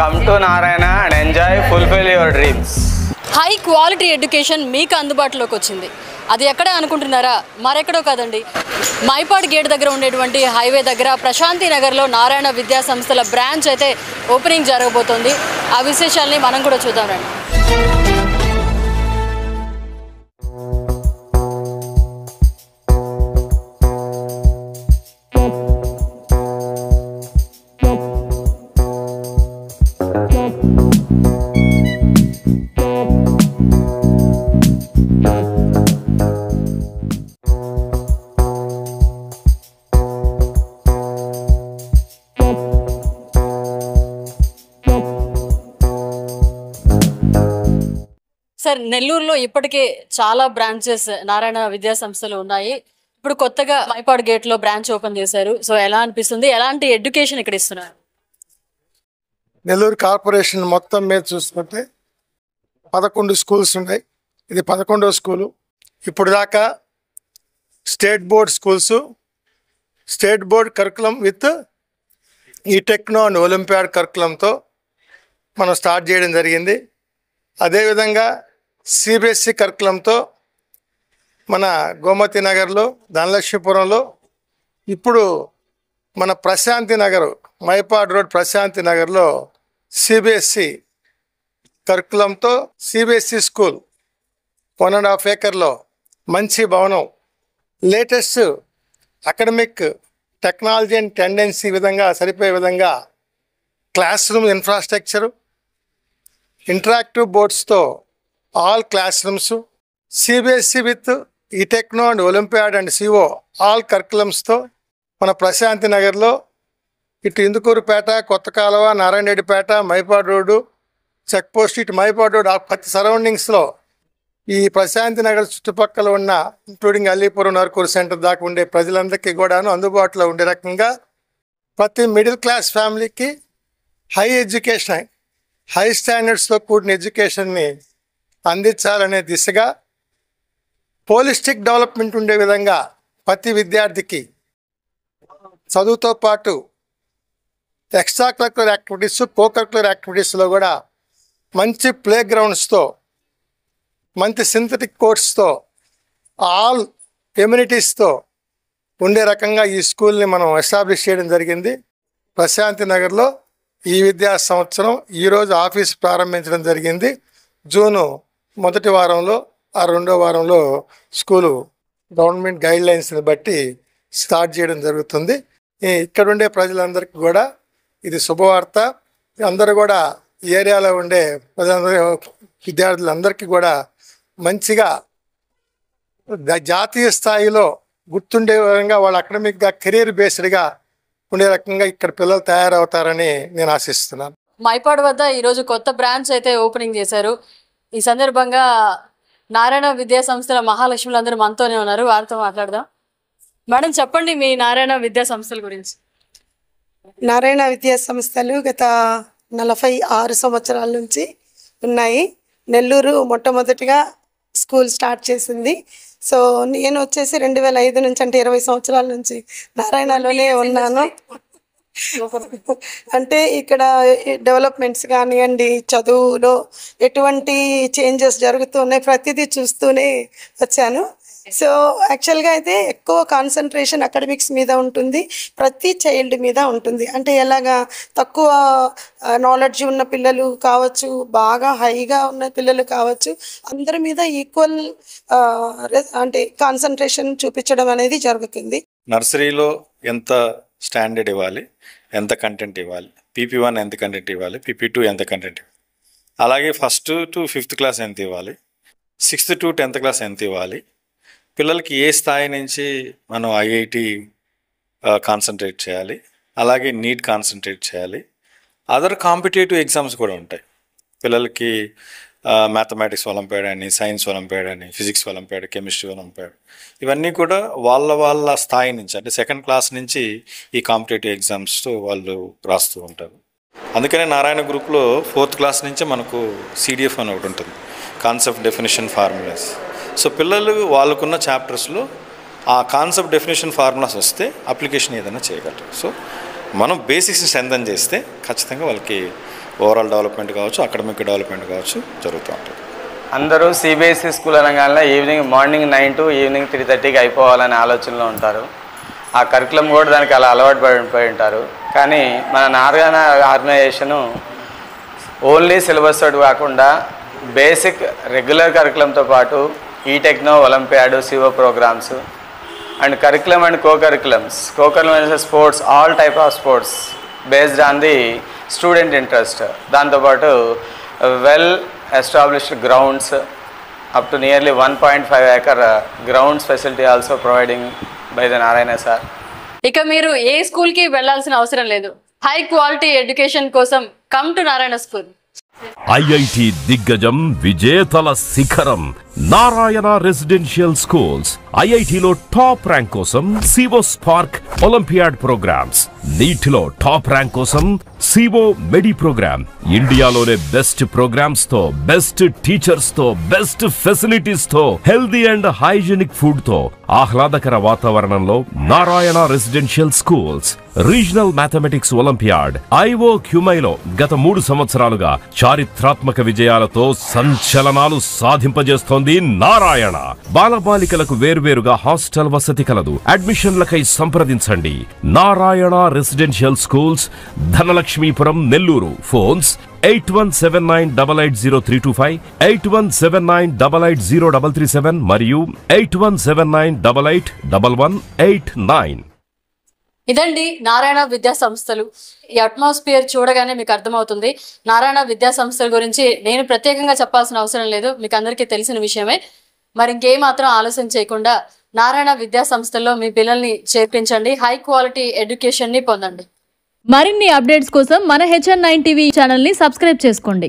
Come to Narayana and enjoy, fulfill your dreams. High quality education మీకు అందుబాటులోకి వచ్చింది. అది ఎక్కడే అనుకుంటున్నారా? మరెక్కడో కాదండి, మైపాడ్ గేట్ దగ్గర ఉండేటువంటి హైవే దగ్గర ప్రశాంతి నగర్లో నారాయణ విద్యా సంస్థల బ్రాంచ్ అయితే ఓపెనింగ్ జరగబోతోంది. ఆ విశేషాలని మనం కూడా చూద్దామండి. సార్, నెల్లూరులో ఇప్పటికే చాలా బ్రాంచెస్ నారాయణ విద్యా సంస్థలు ఉన్నాయి. ఇప్పుడు కొత్తగా మైపాడ్ గేట్లో బ్రాంచ్ ఓపెన్ చేశారు. సో ఎలా అనిపిస్తుంది? ఎలాంటి ఎడ్యుకేషన్ ఇక్కడ ఇస్తున్నారు? నెల్లూరు కార్పొరేషన్ మొత్తం మీద చూసుకుంటే 11 స్కూల్స్ ఉన్నాయి. ఇది 11వ స్కూలు. ఇప్పుడు దాకా state board schools, state board curriculum with e techno and olympiad కరికులంతో మనం స్టార్ట్ చేయడం జరిగింది. అదేవిధంగా సిబిఎస్ఈ కరికులంతో మన గోమతి నగర్లో, ధనలక్ష్మీపురంలో, ఇప్పుడు మన ప్రశాంతి నగర్, మైపాడ్ రోడ్ ప్రశాంతి నగర్లో సిబిఎస్ఈ కరికులంతో సిబిఎస్ఈ స్కూల్ 1.5 ఏకర్లో మంచి భవనం, latest academic technology and tendency విధంగా సరిపోయే విధంగా క్లాస్ రూమ్ ఇన్ఫ్రాస్ట్రక్చరు, ఇంటరాక్టివ్ బోర్డ్స్తో all class rooms, CBSE with e techno and Olympiad and CO ఆల్ కరికులమ్స్తో మన ప్రశాంతి నగర్లో ఇటు Indukurupeta, Kotha Kaluva, Narayanareddypeta, Mypad road, check post, ఇటు మైపాడ్ రోడ్ ప్రతి సరౌండింగ్స్లో ఈ ప్రశాంతి నగర్ చుట్టుపక్కల ఉన్న ఇంక్లూడింగ్ అల్లీపురం, నరకూరు సెంటర్ దాకా ఉండే ప్రజలందరికీ కూడాను అందుబాటులో ఉండే రకంగా ప్రతి మిడిల్ క్లాస్ ఫ్యామిలీకి హై ఎడ్యుకేషన్, హై స్టాండర్డ్స్తో కూడిన ఎడ్యుకేషన్ని అందించాలనే దిశగా హోలిస్టిక్ డెవలప్మెంట్ ఉండే విధంగా ప్రతి విద్యార్థికి చదువుతో పాటు extra curricular activities, co curricular యాక్టివిటీస్లో కూడా మంచి ప్లే గ్రౌండ్స్తో, మంచి సింథటిక్ కోర్ట్స్తో, ఆల్ ఎమ్యూనిటీస్తో ఉండే రకంగా ఈ స్కూల్ని మనం ఎస్టాబ్లిష్ చేయడం జరిగింది. ప్రశాంతి నగర్లో ఈ విద్యా సంవత్సరం ఈరోజు ఆఫీస్ ప్రారంభించడం జరిగింది. జూను మొదటి వారంలో, ఆ రెండో వారంలో స్కూలు గవర్నమెంట్ గైడ్లైన్స్ని బట్టి స్టార్ట్ చేయడం జరుగుతుంది. ఇక్కడ ఉండే ప్రజలందరికీ కూడా ఇది శుభవార్త. అందరూ కూడా ఈ ఏరియాలో ఉండే ప్రజలందరూ, విద్యార్థులందరికీ కూడా మంచిగా జాతీయ స్థాయిలో గుర్తుండే విధంగా వాళ్ళ అకాడమిక్గా కెరీర్ బేస్డ్గా ఉండే రకంగా ఇక్కడ పిల్లలు తయారవుతారని నేను ఆశిస్తున్నాను. మైపాడ్ వద్ద ఈరోజు కొత్త బ్రాంచ్ అయితే ఓపెనింగ్ చేశారు. ఈ సందర్భంగా నారాయణ విద్యా సంస్థల మహాలక్ష్ములు అందరూ మనతోనే ఉన్నారు. వారితో మాట్లాడదాం. మేడం, చెప్పండి మీ నారాయణ విద్యా సంస్థల గురించి. నారాయణ విద్యా సంస్థలు గత 46 సంవత్సరాల నుంచి ఉన్నాయి. నెల్లూరు మొట్టమొదటిగా స్కూల్ స్టార్ట్ చేసింది. సో నేను వచ్చేసి 2005 నుంచి, అంటే 20 సంవత్సరాల నుంచి నారాయణలోనే ఉన్నాను. అంటే ఇక్కడ డెవలప్మెంట్స్ కానివ్వండి, చదువులో ఎటువంటి చేంజెస్ జరుగుతున్నాయి ప్రతిదీ చూస్తూనే వచ్చాను. సో యాక్చువల్గా అయితే ఎక్కువ కాన్సన్ట్రేషన్ అకాడమిక్స్ మీద ఉంటుంది, ప్రతి చైల్డ్ మీద ఉంటుంది. అంటే ఎలాగా తక్కువ నాలెడ్జ్ ఉన్న పిల్లలు కావచ్చు, బాగా హైగా ఉన్న పిల్లలు కావచ్చు, అందరి మీద ఈక్వల్ అంటే కాన్సన్ట్రేషన్ చూపించడం అనేది జరుగుతుంది. నర్సరీలో ఎంత స్టాండర్డ్ ఇవ్వాలి, ఎంత కంటెంట్ ఇవ్వాలి, PP1 ఎంత కంటెంట్ ఇవ్వాలి, PP2 ఎంత కంటెంట్ ఇవ్వాలి, అలాగే 1st to 5th క్లాస్ ఎంత ఇవ్వాలి, 6th to 10th క్లాస్ ఎంత ఇవ్వాలి, పిల్లలకి ఏ స్థాయి నుంచి మనం IIT కాన్సన్ట్రేట్ చేయాలి, అలాగే నీట్ కాన్సన్ట్రేట్ చేయాలి. అదర్ కాంపిటేటివ్ ఎగ్జామ్స్ కూడా ఉంటాయి. పిల్లలకి మ్యాథమెటిక్స్ ఒలింపియాడ్ అని, సైన్స్ ఒలింపియాడ్ అని, ఫిజిక్స్ ఒలింపియాడ్, కెమిస్ట్రీ ఒలింపియాడ్, ఇవన్నీ కూడా వాళ్ళ స్థాయి నుంచి, అంటే 2nd క్లాస్ నుంచి ఈ కాంపిటేటివ్ ఎగ్జామ్స్ వాళ్ళు రాస్తూ ఉంటారు. అందుకనే నారాయణ గ్రూప్లో 4th క్లాస్ నుంచే మనకు CDF అని ఒకటి ఉంటుంది, కాన్సెప్ట్ డెఫినేషన్ ఫార్ములాస్. సో పిల్లలు వాళ్ళకున్న చాప్టర్స్లో ఆ కాన్సెప్ట్ డెఫినేషన్ ఫార్ములాస్ వస్తే అప్లికేషన్ ఏదైనా చేయగలరు. సో మనం బేసిక్స్ని స్ట్రెంథన్ చేస్తే ఖచ్చితంగా వాళ్ళకి ఓవరాల్ డెవలప్మెంట్ కావచ్చు, అకాడమిక్ డెవలప్మెంట్ కావచ్చు జరుగుతూ ఉంటుంది. అందరూ సిబిఎస్ఈ స్కూల్ అనగానే మార్నింగ్ 9 to ఈవినింగ్ 3:30కి అయిపోవాలనే ఆలోచనలో ఉంటారు. ఆ కరికులం కూడా దానికి అలా అలవాటు పడిపోయి ఉంటారు. కానీ మన నారాయణ ఆర్గనైజేషను ఓన్లీ సిలబస్ తోటి కాకుండా బేసిక్ రెగ్యులర్ కరికులంతో పాటు e techno, Olympiad, CO programmes and curriculum and co curriculums sports, all type of sports based on the student interest. దాంతోపాటు well established grounds up to nearly 1.5 acre grounds facility also providing by the Narayana sir. ఇక మీరు ఏ స్కూల్కి వెళ్ళాల్సిన అవసరం లేదు. High quality education కోసం come to Narayana school. IIT దిగ్గజం విజేతల శిఖరం నారాయణ రెసిడెన్షియల్ స్కూల్స్. ఐఐటిలో టాప్ ర్యాంక్ కోసం సివో స్పార్క్ ఒలింపియాడ్ ప్రోగ్రామ్స్, నీటిలో టాప్ ర్యాంక్ కోసం సివో మెడి ప్రోగ్రామ్. ఇండియాలోనే బెస్ట్ ప్రోగ్రామ్స్ తో, బెస్ట్ టీచర్స్ తో, బెస్ట్ ఫెసిలిటీస్ తో, హెల్దీ అండ్ హైజీనిక్ ఫుడ్ తో ఆహ్లాదకర వాతావరణంలో Narayana residential schools. Regional mathematics Olympiad IO క్యూమైలో గత 3 సంవత్సరాలుగా చారిత్రాత్మక విజయాలతో సంచలనాలు సాధింపజేస్తోంది నారాయణ. బాలబాలికలకు వేర్వేరుగా హాస్టల్ వసతి కలదు. అడ్మిషన్లకై సంప్రదించండి. Narayana residential schools, Dhanalakshmipuram, Nellore. Phones 8179880325, 8179880337 మరియు 8179881189. ఇదండి నారాయణ విద్యా సంస్థలు. ఈ అట్మాస్ఫియర్ చూడగానే మీకు అర్థమవుతుంది. నారాయణ విద్యా సంస్థల గురించి నేను ప్రత్యేకంగా చెప్పాల్సిన అవసరం లేదు, మీకు అందరికీ తెలిసిన విషయమే. మరి ఇంకేమాత్రం ఆలస్యం చేయకుండా నారాయణ విద్యా సంస్థల్లో మీ పిల్లల్ని చేర్పించండి. హై క్వాలిటీ ఎడ్యుకేషన్ని పొందండి. మరిన్ని అప్డేట్స్ కోసం మన HN9 టీవీ ఛానల్ని సబ్స్క్రైబ్ చేసుకోండి.